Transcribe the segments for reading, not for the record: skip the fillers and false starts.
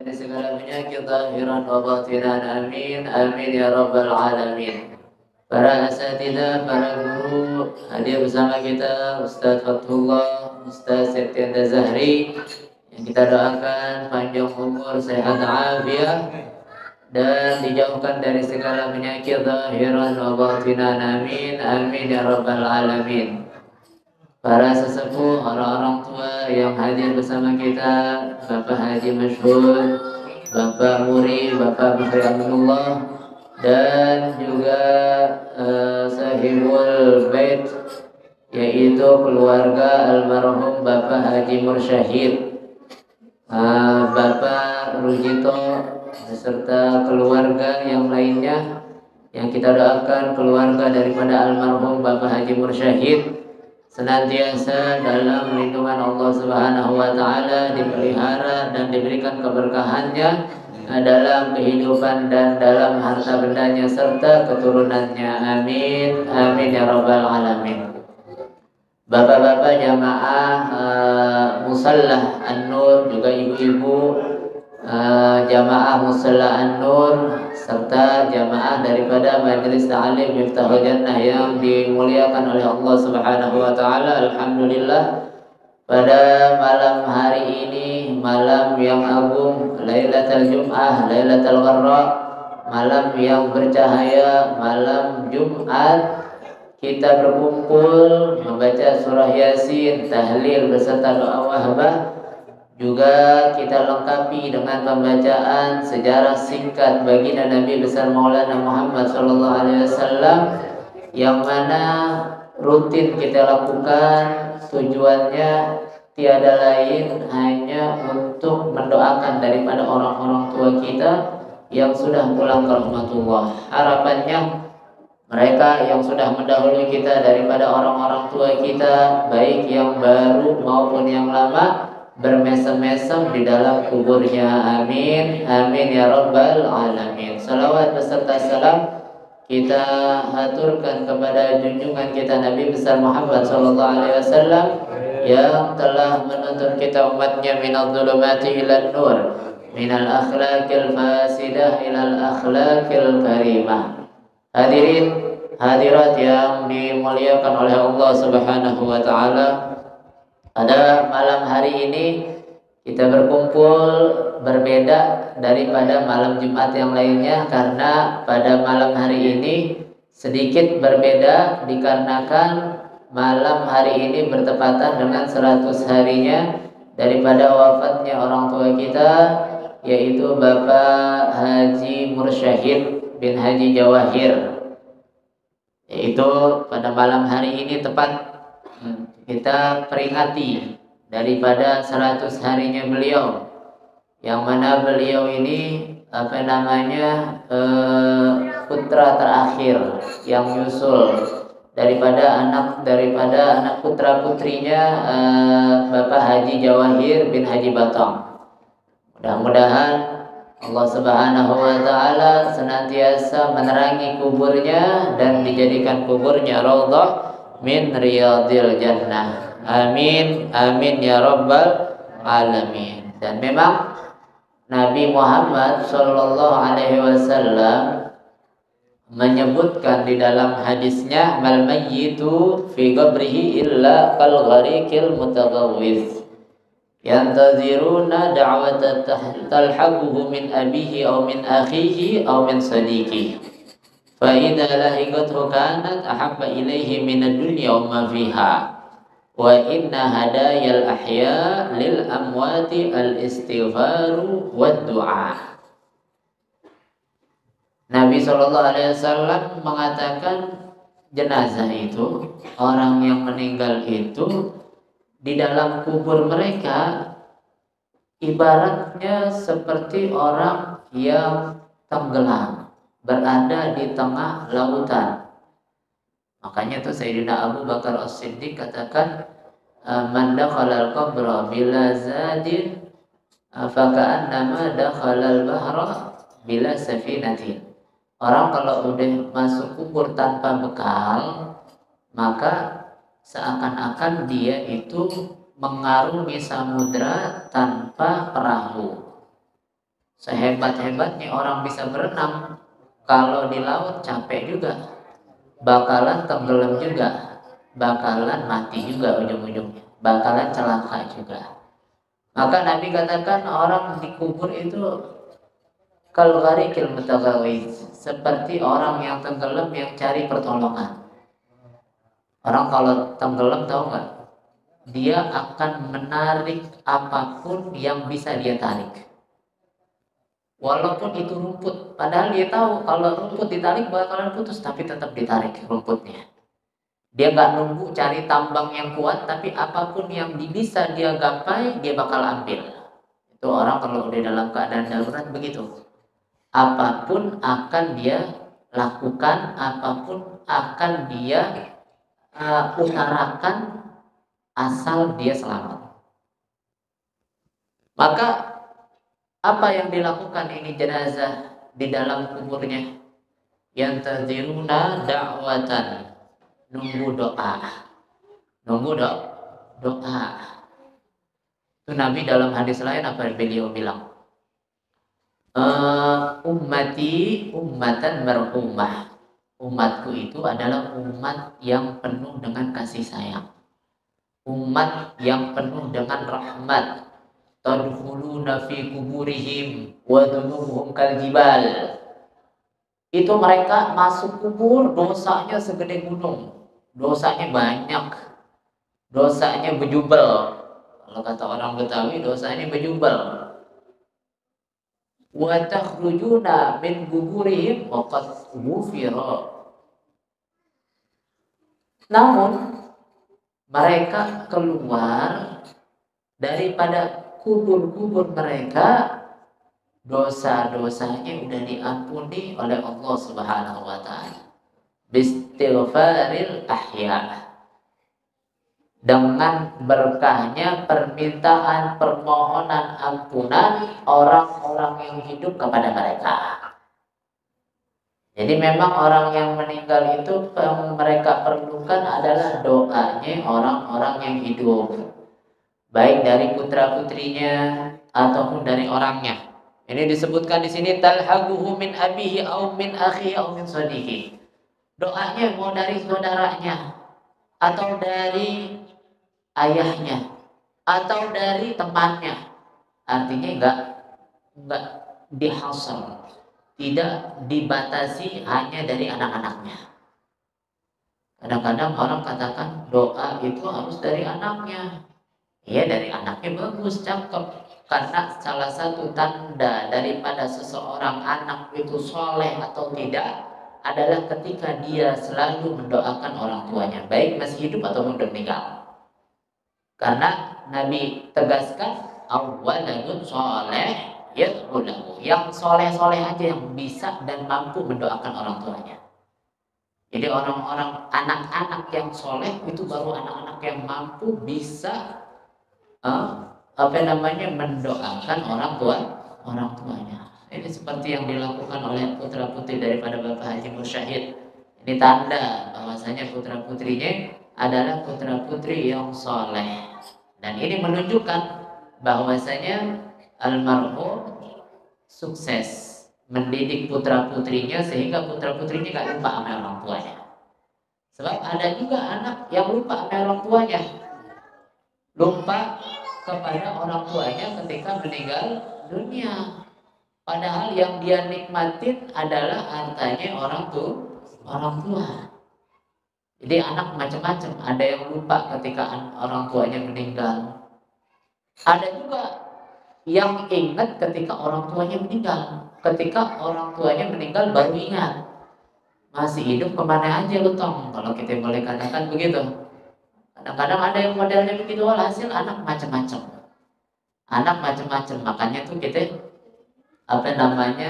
dari segala penyakit zahiran wa batinan. Amin amin ya rabbal alamin. Para asatidzah, para guru, hadir bersama kita Ustaz Fathullah, Ustaz Septianda Zahri, yang kita doakan panjang umur, sehat afiat, dan dijauhkan dari segala penyakit zahiran wa batinan. Amin amin ya rabbal alamin. Para sesepuh, orang-orang tua yang hadir bersama kita, Bapak Haji Masyhur, Bapak Muri, Bapak Muhammad Aminullah, dan juga sahibul bait, yaitu keluarga almarhum Bapak Haji Mursyahid, Bapak Rujito, beserta keluarga yang lainnya, yang kita doakan keluarga daripada almarhum Bapak Haji Mursyahid senantiasa dalam lindungan Allah Subhanahu wa taala, dipelihara dan diberikan keberkahannya dalam kehidupan dan dalam harta bendanya serta keturunannya. Amin amin ya rabbal alamin. Bapak-bapak jamaah Musallah An-Nur, juga ibu-ibu jamaah Musallah An-Nur, serta jamaah daripada Majelis Ta'lim Miftahul Jannah yang dimuliakan oleh Allah Subhanahu wa taala. Alhamdulillah, pada malam hari ini, malam yang agung, Lailatul Jum'ah, Lailatul Gharra, malam yang bercahaya, malam Jumat, kita berkumpul membaca surah Yasin, tahlil beserta doa wahbah. Juga kita lengkapi dengan pembacaan sejarah singkat baginda Nabi besar Maulana Muhammad SAW, yang mana rutin kita lakukan. Tujuannya tiada lain hanya untuk mendoakan daripada orang-orang tua kita yang sudah pulang ke rahmatullah. Harapannya mereka yang sudah mendahului kita daripada orang-orang tua kita, baik yang baru maupun yang lama, bermesem-mesem di dalam kuburnya. Amin amin ya rabbal alamin. Salawat beserta salam kita haturkan kepada junjungan kita Nabi besar Muhammad SAW, yang telah menuntun kita umatnya minal dhulumati ilan nur, minal akhlaqil fasidah ilal akhlaqil karimah. Hadirin hadirat yang dimuliakan oleh Allah Subhanahu wa taala, pada malam hari ini kita berkumpul berbeda daripada malam Jumat yang lainnya, karena pada malam hari ini sedikit berbeda dikarenakan malam hari ini bertepatan dengan 100 harinya daripada wafatnya orang tua kita, yaitu Bapak Haji Mursyahid bin Haji Jawahir. Yaitu pada malam hari ini tepat kita peringati daripada 100 harinya beliau, yang mana beliau ini putra terakhir yang nyusul daripada anak putra putrinya Bapak Haji Jawahir bin Haji Batang. Mudah-mudahan Allah Subhanahu wa taala senantiasa menerangi kuburnya dan dijadikan kuburnya raudhah min riyadil jannah. Amin amin ya rabbal alamin. Dan memang Nabi Muhammad sallallahu alaihi wasallam menyebutkan di dalam hadisnya, mal mayyitu fi qabrihi illa kal ghariqil mutaghawwis yantaziruna da'wata talhaquhu min abihi aw min akhihi aw min sadiqihi fa idza lahiqathu kanat ahabba ilaihi min ad-dunya wa ma fiha wa inna hadayal ahya lil amwati al istighfaru wad du'a. Nabi SAW mengatakan jenazah itu, orang yang meninggal itu, di dalam kubur mereka ibaratnya seperti orang yang tenggelam, berada di tengah lautan. Makanya tuh Sayyidina Abu Bakar As-Siddiq katakan, man dakhalal qabra bila zadin faka'annama dakhalal bahra bila safinatin. Orang kalau udah masuk kubur tanpa bekal, maka seakan-akan dia itu mengarungi samudra tanpa perahu. sehebat-hebatnya orang bisa berenang, kalau di laut capek juga, bakalan tenggelam juga, bakalan mati juga ujung-ujungnya, bakalan celaka juga. Maka Nabi katakan orang dikubur itu kal gharikil mutaghawiz, seperti orang yang tenggelam yang cari pertolongan. Orang kalau tenggelam tahu nggak? Dia akan menarik apapun yang bisa dia tarik. Walaupun itu rumput, padahal dia tahu kalau rumput ditarik bakalan putus, tapi tetap ditarik rumputnya. Dia nggak nunggu cari tambang yang kuat, tapi apapun yang bisa dia gapai, dia bakal ambil. Itu orang kalau udah dalam keadaan darurat begitu. Apapun akan dia lakukan, apapun akan dia utarakan asal dia selamat. Maka apa yang dilakukan ini jenazah di dalam kuburnya? Yantaziruna da'watan, nunggu doa. Nunggu doa. Itu Nabi dalam hadis lain apa beliau bilang? Ummati ummatan marhumah. Umatku itu adalah umat yang penuh dengan kasih sayang. Umat yang penuh dengan rahmat. Tadkhuluna fi kuburihim wa dhunubuhum kaljibal. Itu mereka masuk kubur, dosanya segede gunung, dosanya banyak, dosanya bejubel. Kalau kata orang Betawi, dosanya bejubel. Wa takhrujuna min kuburihim wa qad ghufira. Namun mereka keluar daripada kubur-kubur mereka, dosa-dosanya udah diampuni oleh Allah Subhanahu wa taala. Bistighfaril ahya. Dengan berkahnya permintaan permohonan ampunan orang-orang yang hidup kepada mereka. Jadi memang orang yang meninggal itu yang mereka perlukan adalah doanya orang-orang yang hidup, baik dari putra-putrinya ataupun dari orangnya. Ini disebutkan di sini talhaquhu min abihi au min akhihi au min sadiqi. Doanya mau dari saudaranya atau dari ayahnya atau dari temannya. Artinya enggak dihasar, tidak dibatasi hanya dari anak-anaknya. Kadang-kadang orang katakan doa itu harus dari anaknya. Iya, dari anaknya bagus, cakep. Karena salah satu tanda daripada seseorang anak itu soleh atau tidak adalah ketika dia selalu mendoakan orang tuanya, baik masih hidup ataupun sudah meninggal. Karena Nabi tegaskan awwaladun soleh yad'ulahu, yang soleh-soleh aja yang bisa dan mampu mendoakan orang tuanya. Jadi orang-orang anak-anak yang soleh itu baru anak-anak yang mampu bisa mendoakan orang tuanya. Ini seperti yang dilakukan oleh putra putri daripada Bapak Haji Mursyahid. Ini tanda bahwasanya putra putrinya adalah putra putri yang soleh, dan ini menunjukkan bahwasanya almarhum sukses mendidik putra putrinya sehingga putra putrinya gak lupa sama orang tuanya. Sebab ada juga anak yang lupa sama orang tuanya, lupa kepada orang tuanya ketika meninggal dunia. Padahal yang dia nikmatin adalah hartanya orang tua. Jadi anak macam-macam, ada yang lupa ketika orang tuanya meninggal. Ada juga yang ingat ketika orang tuanya meninggal. Ketika orang tuanya meninggal baru ingat. Masih hidup kemana aja lu tong, kalau kita boleh katakan begitu. Kadang-kadang ada yang modelnya begitu, hasil anak macam-macam. Anak macam-macam, makanya tuh kita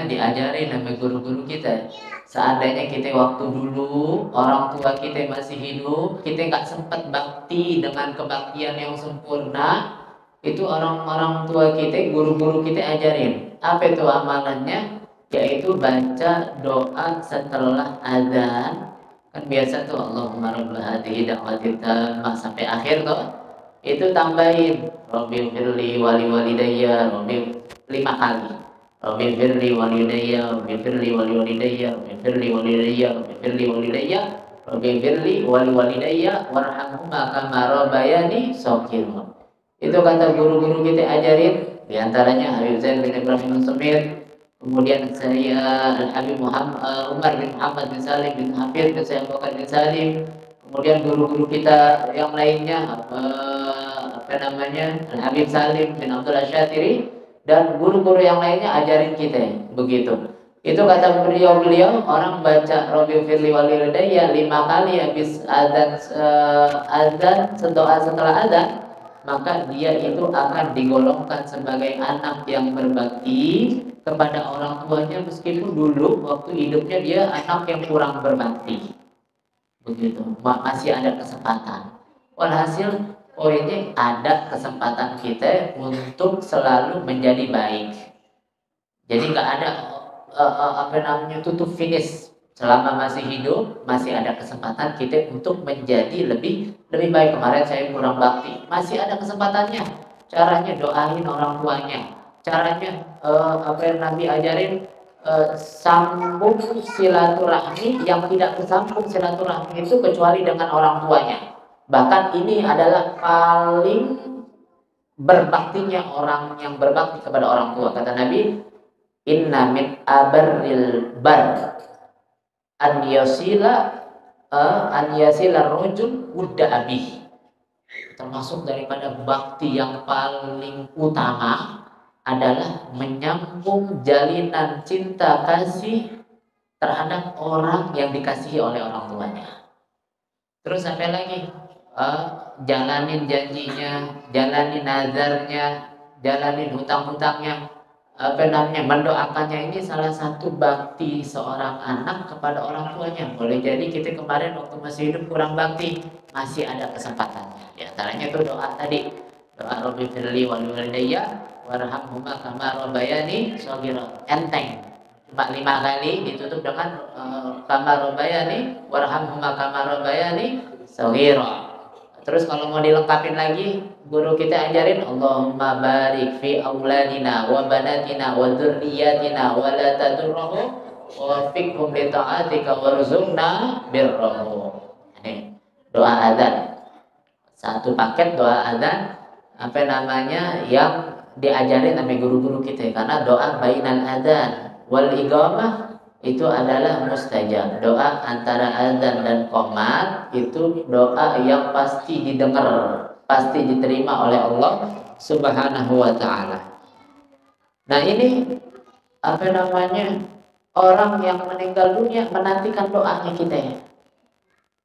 diajari nama guru-guru kita. Seandainya kita waktu dulu orang tua kita masih hidup, kita nggak sempat bakti dengan kebaktian yang sempurna, itu orang-orang tua kita, guru-guru kita ajarin. Apa itu amalannya? Yaitu baca doa setelah azan. Kan biasa tuh Allahumma rabb hadhihi da'wati tammah sampai akhir tuh. Itu tambahin Rabbil firli wali walidayya, Rabbil 5 kali. Rabbi firli walidayya, Rabbi firli walidayya, Rabbi firli walidayya, Rabbi firli walidayya, Rabbi firli walidayya warhamhuma kama rabbayani shaghira. Itu kata guru-guru kita ajarin, di antaranya Habib Zain bin Ibrahim Al-Sumir, kemudian saya Al-Habib Umar bin Muhammad bin Salim bin Hafid, dan saya Bakar bin Salim, kemudian guru-guru kita yang lainnya Al-Habib Salim bin Abdul Asyatiri, dan guru-guru yang lainnya ajarin kita begitu. Itu kata beliau orang baca Rabbi firli walidayya 5 kali habis azan doa setelah azan, maka dia itu akan digolongkan sebagai anak yang berbakti kepada orang tuanya, meskipun dulu waktu hidupnya dia anak yang kurang berbakti. Begitu, masih ada kesempatan. Walhasil poinnya ada kesempatan kita untuk selalu menjadi baik. Jadi nggak ada tutup finish. Selama masih hidup, masih ada kesempatan kita untuk menjadi lebih baik. Kemarin saya kurang bakti, masih ada kesempatannya. Caranya doain orang tuanya. Caranya Nabi ajarin, sambung silaturahmi. Yang tidak tersambung silaturahmi itu kecuali dengan orang tuanya. Bahkan ini adalah paling berbaktinya orang yang berbakti kepada orang tua. Kata Nabi, inna min abarril bar an yasila rajul wudda abih. Termasuk daripada bakti yang paling utama adalah menyambung jalinan cinta kasih terhadap orang yang dikasihi oleh orang tuanya. Terus sampai lagi, jalanin janjinya, jalanin nazarnya, jalanin hutang-hutangnya, mendoakannya. Ini salah satu bakti seorang anak kepada orang tuanya. Boleh jadi kita kemarin waktu masih hidup kurang bakti, masih ada kesempatannya. Di antaranya itu doa tadi, doa Rabbi firli walidayya warhamhuma kama rabbayani shaghira. Enteng, cuma 5 kali ditutup dengan kama rabbayani warhamhuma kama rabbayani shaghira. Terus kalau mau dilengkapin lagi, guru kita ajarin, Allahumma barik fi auladina wa banatina wa dzurriyyatina wa la tadurruhum wa fiqhum li ta'atika warzuqna birrahum. Ini doa adzan. Satu paket doa adzan yang diajarin sama guru-guru kita, karena doa bainal adzan wal iqamah itu adalah mustajab. Doa antara azan dan qomat itu doa yang pasti didengar, pasti diterima oleh Allah Subhanahu wa ta'ala. Nah ini orang yang meninggal dunia menantikan doanya kita ya.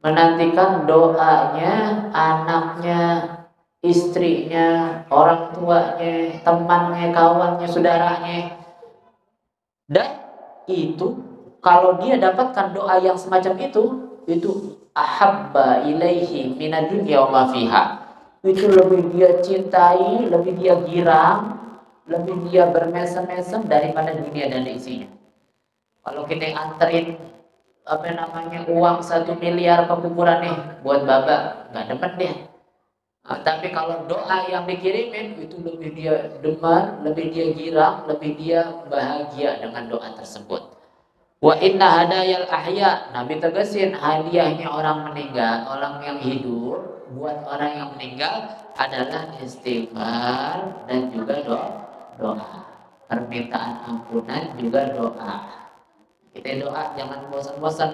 Menantikan doanya anaknya, istrinya, orang tuanya, temannya, kawannya, saudaranya. Dan itu kalau dia dapatkan doa yang semacam itu ahabba ilaihi minad dunya wa ma fiha. Itu lebih dia cintai, lebih dia girang, lebih dia bermesem-mesem daripada dunia dan isinya. Kalau kita anterin uang 1 miliar ke kuburan nih buat baba, nggak demen deh. Tapi kalau doa yang dikirimin itu lebih dia demen, lebih dia girang, lebih dia bahagia dengan doa tersebut. Wa inna hadayal ahya, Nabi tegasin hadiahnya orang meninggal, orang yang hidup buat orang yang meninggal adalah istighfar dan juga doa. Permintaan ampunan juga doa. Kita doa jangan bosan-bosan.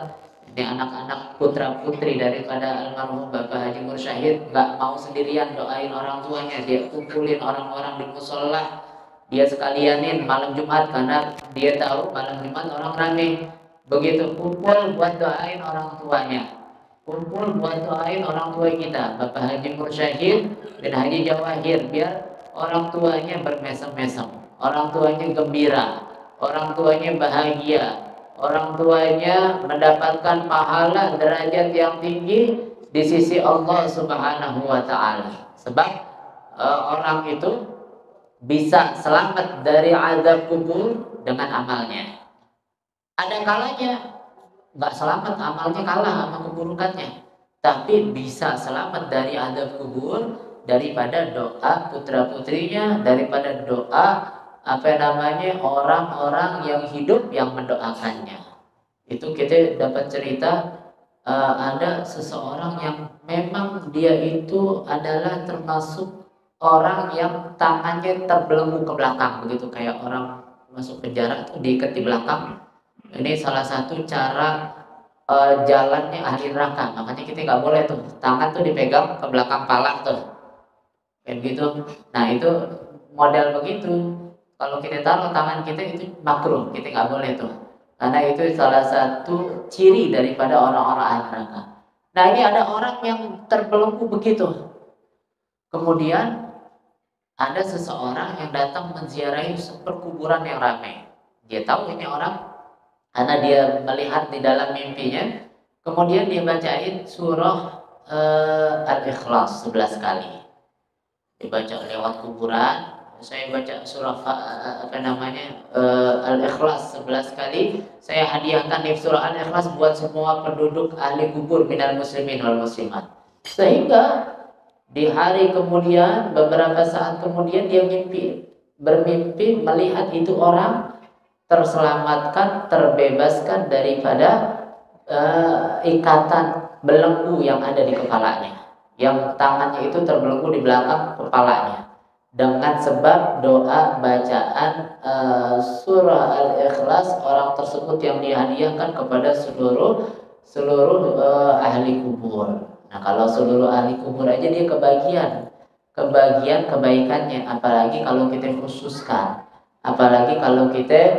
Ini anak-anak putra putri daripada almarhum Bapak Haji Mursyahid nggak mau sendirian doain orang tuanya, dia kumpulin orang-orang di musola, dia sekalianin malam Jumat karena dia tahu malam Jumat orang ramai. Begitu kumpul buat doain orang tuanya, kumpul buat doain orang tua kita Bapak Haji Mursyahid bin Haji Jawahir, biar orang tuanya bermesem-mesem, orang tuanya gembira, orang tuanya bahagia, orang tuanya mendapatkan pahala derajat yang tinggi di sisi Allah Subhanahu wa ta'ala. Sebab orang itu bisa selamat dari azab kubur dengan amalnya. Ada kalanya nggak selamat, amalnya kalah sama keburukannya, tapi bisa selamat dari azab kubur daripada doa putra putrinya, daripada doa orang-orang yang hidup yang mendoakannya. Itu kita dapat cerita ada seseorang yang memang dia itu adalah termasuk orang yang tangannya terbelenggu ke belakang, begitu kayak orang masuk penjara tuh diikat di belakang. Ini salah satu cara jalannya ahli neraka. Makanya kita nggak boleh tuh tangan tuh dipegang ke belakang pala tuh, kayak gitu. Nah itu model begitu. Kalau kita taruh tangan kita itu makruh, kita nggak boleh tuh. Karena itu salah satu ciri daripada orang-orang ahli neraka. Nah ini ada orang yang terbelenggu begitu. Kemudian ada seseorang yang datang menziarahi perkuburan yang ramai. Dia tahu ini orang karena dia melihat di dalam mimpinya. Kemudian dia bacain surah Al-Ikhlas 11 kali. Dibaca lewat kuburan. Saya baca surah Al-Ikhlas 11 kali. Saya hadiahkan di surah Al-Ikhlas buat semua penduduk ahli kubur minal muslimin wal muslimat. Sehingga di hari kemudian, beberapa saat kemudian dia bermimpi melihat itu orang terselamatkan, terbebaskan daripada ikatan belenggu yang ada di kepalanya, yang tangannya itu terbelenggu di belakang kepalanya, dengan sebab doa bacaan surah Al-Ikhlas orang tersebut yang dihadiahkan kepada seluruh ahli kubur. Nah kalau seluruh ahli kubur aja dia kebagian kebaikannya, apalagi kalau kita khususkan, apalagi kalau kita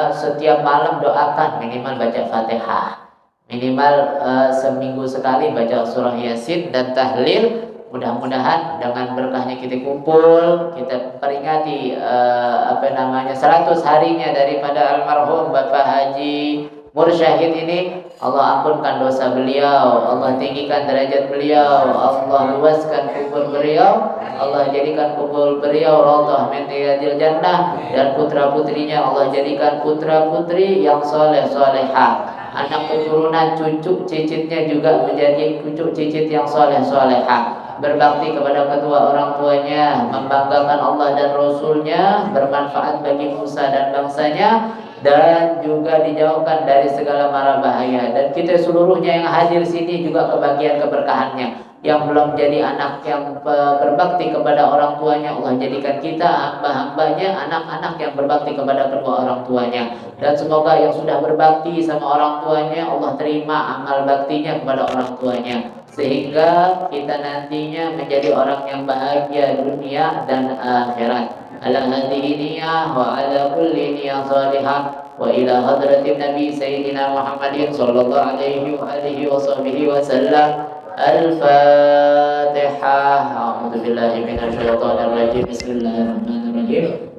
setiap malam doakan minimal baca Fatihah, minimal seminggu sekali baca surah Yasin dan tahlil. Mudah-mudahan dengan berkahnya kita kumpul, kita peringati 100 harinya daripada almarhum Bapak Haji Mursyahid ini. Allah ampunkan dosa beliau, Allah tinggikan derajat beliau, Allah luaskan kubur beliau, Allah jadikan kubur beliau raudhah min riyadil jannah, dan putra-putrinya Allah jadikan putra-putri yang soleh solehah. Anak keturunan cucu cicitnya juga menjadi cucu cicit yang soleh solehah. Berbakti kepada kedua orang tuanya, membanggakan Allah dan Rasulnya, bermanfaat bagi Musa dan bangsanya, dan juga dijauhkan dari segala mara bahaya. Dan kita seluruhnya yang hadir sini juga kebagian keberkahannya. Yang belum jadi anak yang berbakti kepada orang tuanya, Allah jadikan kita hamba-hambanya, anak-anak yang berbakti kepada kedua orang tuanya. Dan semoga yang sudah berbakti sama orang tuanya, Allah terima amal baktinya kepada orang tuanya, sehingga kita nantinya menjadi orang yang bahagia dunia dan akhirat. Ala hadhihi niyah wa ala kulli niyah salihah wa ila hadratin Nabi Sayyidina Muhammadin sallallahu alaihi wa alihi wa sahbihi wa sallam. Al-Fatihah. A'udzu billahi minasyaitonir rajim. Bismillahirrahmanirrahim.